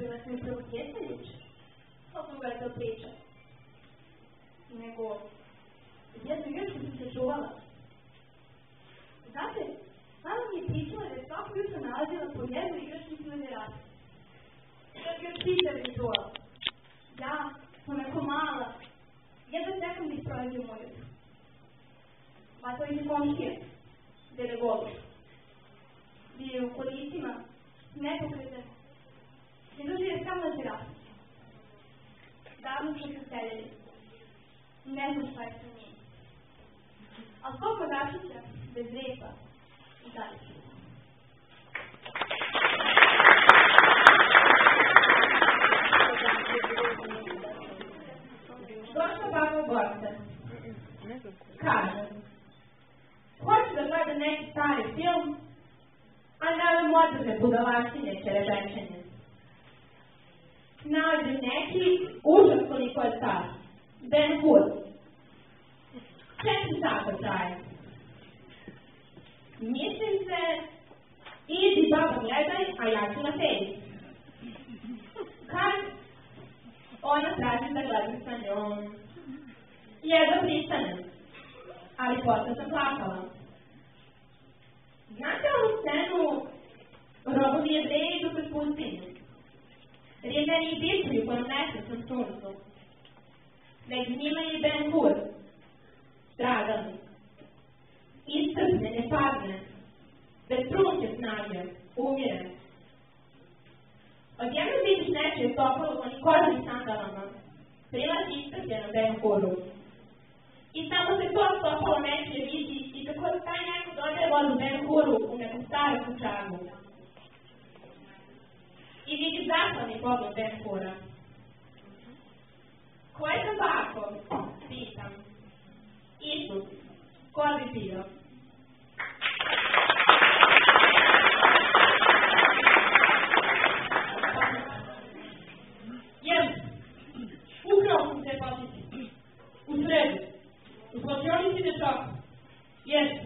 bila sam upravo djeca juče. Od druga je to priča. Nego, jednu igračku sam se čuvala. Znate, mama mi je pričala da je svako jutro nalazila po jednu igračnicu na terasi. To je bio čitav ritual. Ja, onako mala, jedva čekam da isprolazim u moju. Pa to iz komšije, dede Golu. Bio je u kolicima, nepokretan. Ne doživio sam na terasi. Davno smo se seljeli. Ne znam šta je sa njim. A skog magašića, bez repa, i dalje ću. Došla baba u goste. Kaže, hoću da gledam neki stari film, a ne ove moderne budalaštine čerebenčenje. Nađe neki užas koliko je star. Ben Hur. 4 sata traje. Mislim se, idi baba gledaj, a ja ću na tebi. Kad ona traži da gledam sa njom. Jedva pristanem, ali posle sam plakala. Znate ovu scenu robovi Jevreji idu kroz pustinju? Rimljani i bičuju po nesretnom suncu. Među njima je Ben Hur, stradalnik. Iscrpne, nepadne, bez trunke snage, umiren. Odjednom vidiš nečije stopalo u onih kožanih sandalama, prilazi iscrpljeno Ben Huru. I samo se to stopalo nečije vidi i kako taj neko dodaje vodu Ben Huru u nekom starom kućaru. I vidi zaslani pogled Ben Hura. Ko je to bako? Pitam. Isus. Ko bi bio? Jesu. Ukrao sam te patice. U sredu. U slačionici dečaka. Jesu.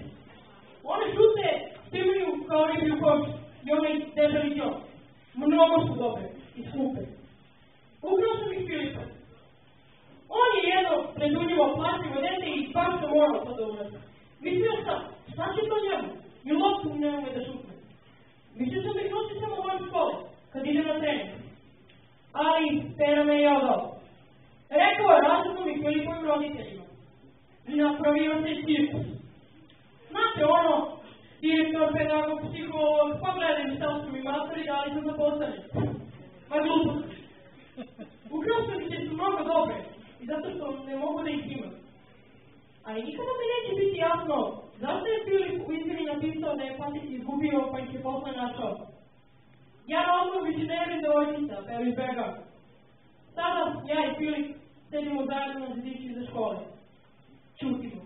One žute stimaju kao ribi u koži. I onaj dežali djok. Mnogo su dobre i skupe. Ukrao sam ih Filipa. On je jedno predunjivo plastivo dete i baš se morao to da ulazi. Mislio sam, šta će to njemu? I loptu ne ume da šutne. Mislio sam da ih nosi samo van škole, kad idem na trening. Ali, Pera me je odao. Rekao je razlikom i Filipovim roditeljima. Napravio se cirkus. Znate ono, direktor, pedagog, psiholog, pa gledam šta su mi materi, da li sam zapostavljen. Ma glupost. Ukrao sam ih jer su mnogo dobre. I zato što ne mogu da ih imam. Ali nikada mi neće biti jasno zašto je Filip u izmjeni napisao da je Patic izgubio pa ih je posle našao. Ja na osnovići ne vrim devojčica, pero izbegam. Sada ja i Filip sedimo zajedno na zidiću iza škole. Čutimo.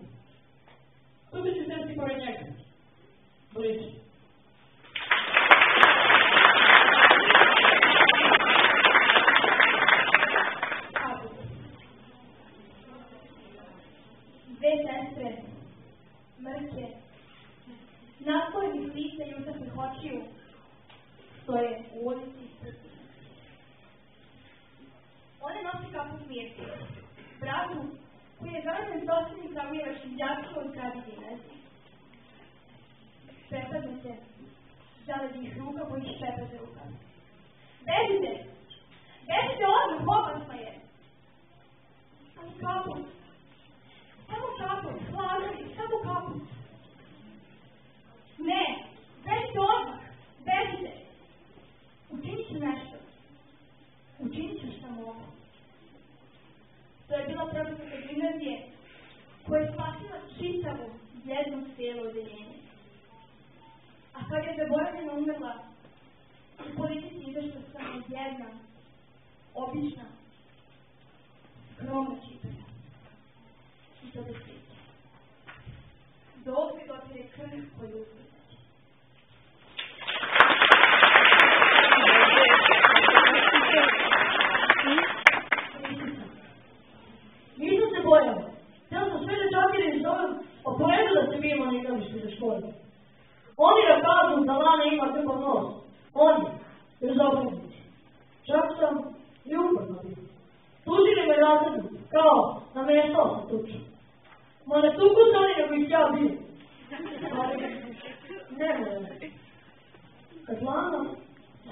Sutra ću sesti pored njega. Bliže. Dve sestre, mrke, nasporenih lica i utaknih očiju, stoje u ulici Srpske. One nosi kapu smijeti, bradu koji je zarađen sosrednim kragujevačkim djačkom od gradi gimnazije. Prepadne se, žale da ih ruka bo ih prepadne ruka. Bežite! Bežite odmah, opasno je! Ali kapu! Samo kaput, hladovi, samo kaput. Ne, bežite odmah, bežite. Učinit ću nešto. Učinit ću šta mogu. To je bila profesorka gimnazije koja je spasila čitavo jedno cijelo odeljenje. A kad je zaboravljena umrla, u politici izašla samo jedna, obična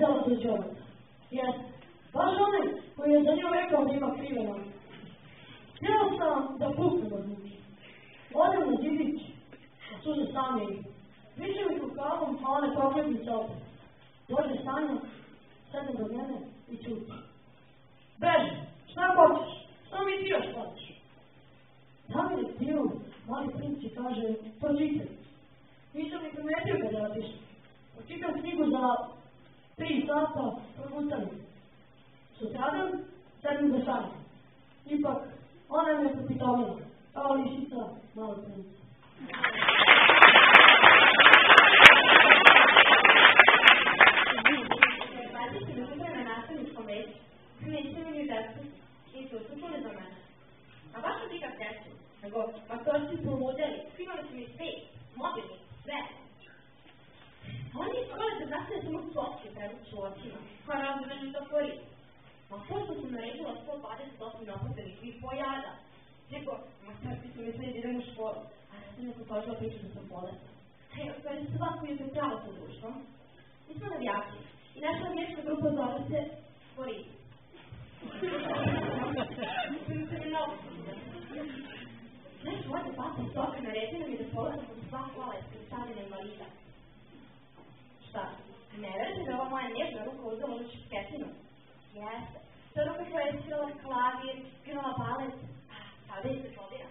cela tuđovaca. Jeste, baš onaj koji je za nju rekao da ima krive noge. Htjela sam da puknem od muke. Odem na zidić, a suze same ih. Pričam ih rukavom, a one prokletnice opet. Dođe Sanja, sedne do mene i čuti. Beži, šta hoćeš? Šta mi ti još hoćeš? Da mi lektiru, mali princ i kaže, pročitaj. Nisam ni primetio kada ja pišem. Pročitam knjigu za 3 sata, progutam. Sutradan, sedem do Sanja. Ipak, ona me je popitovila, kao lišica malog princa. Neće mi ni decu, nisu čuli za mene. A baš od ikak decu, nego matorci poludeli, imali su mi sve, mobilni, sve. Oni iz škole se zasne samo pločke prevuću očima, koja razvrži to koristi. Ma pošto sam naredila 128 napotenih svih pojada, nego matorci su mislili da idem u školu, a ja sam neko tožila priču da sam bolesna. Hej, otvori svako jutro pravo sa društvom. Mi smo navijači i naša navijačka grupa zove se Koristi. Znaš, ovdje papa stoka naredio nam je da pogledam pod sva kola ispred stavljena invalida. Šta? Ne verujete da je ova moja nježna ruka uzela onu špetinu? Jeste. To je ruka koja je svirala klavir, svirala balet, a sada je se čodira.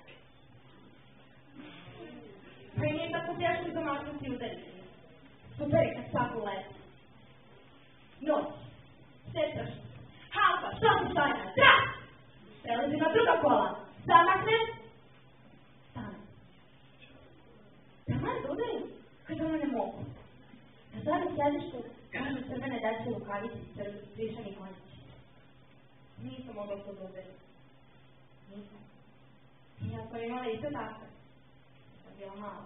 Pa i nije tako teško za maknuti udariti. Superi kad svaku letu. Noć. Setaš. Halka, što si stajna? Da! Prelazi na druga kola. Zamaknem. Stane. Da man da udarim? Kada ono ne mogu. Na zadnjem sedištu kažu crvene dece u rukavici prišani konjići. Nisam mogla to da udarim. Nisam. I ja sam imala isto tako. Sam bila malo.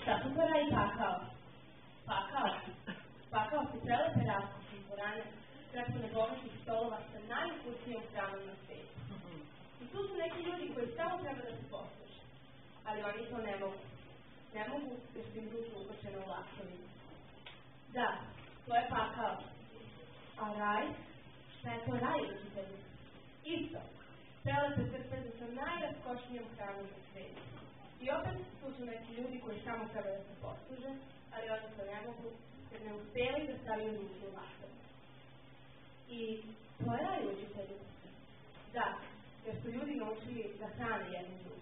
Šta su to radi pakao? Pakao se prelepe raskošne dvorane, prepune bogatih stolova sa najukusnijom hranom na svijetu. I tu su neki ljudi koji samo treba da se posluže, ali oni to ne mogu. Ne mogu jer su im duše ukočene u lakovima. Da, to je pakao. A raj? Šta je to raj, učitelju? Isto. Prelepe crpeze sa najraskošnijom hranom na svijetu. I opet tu su neki ljudi koji samo treba da se posluže, ali oni to ne mogu, jer ne uspjeli da stavljaju dušu u lakovi. I to je raj, učitelju. Da, jer su ljudi naučili da hrane jedni drugi.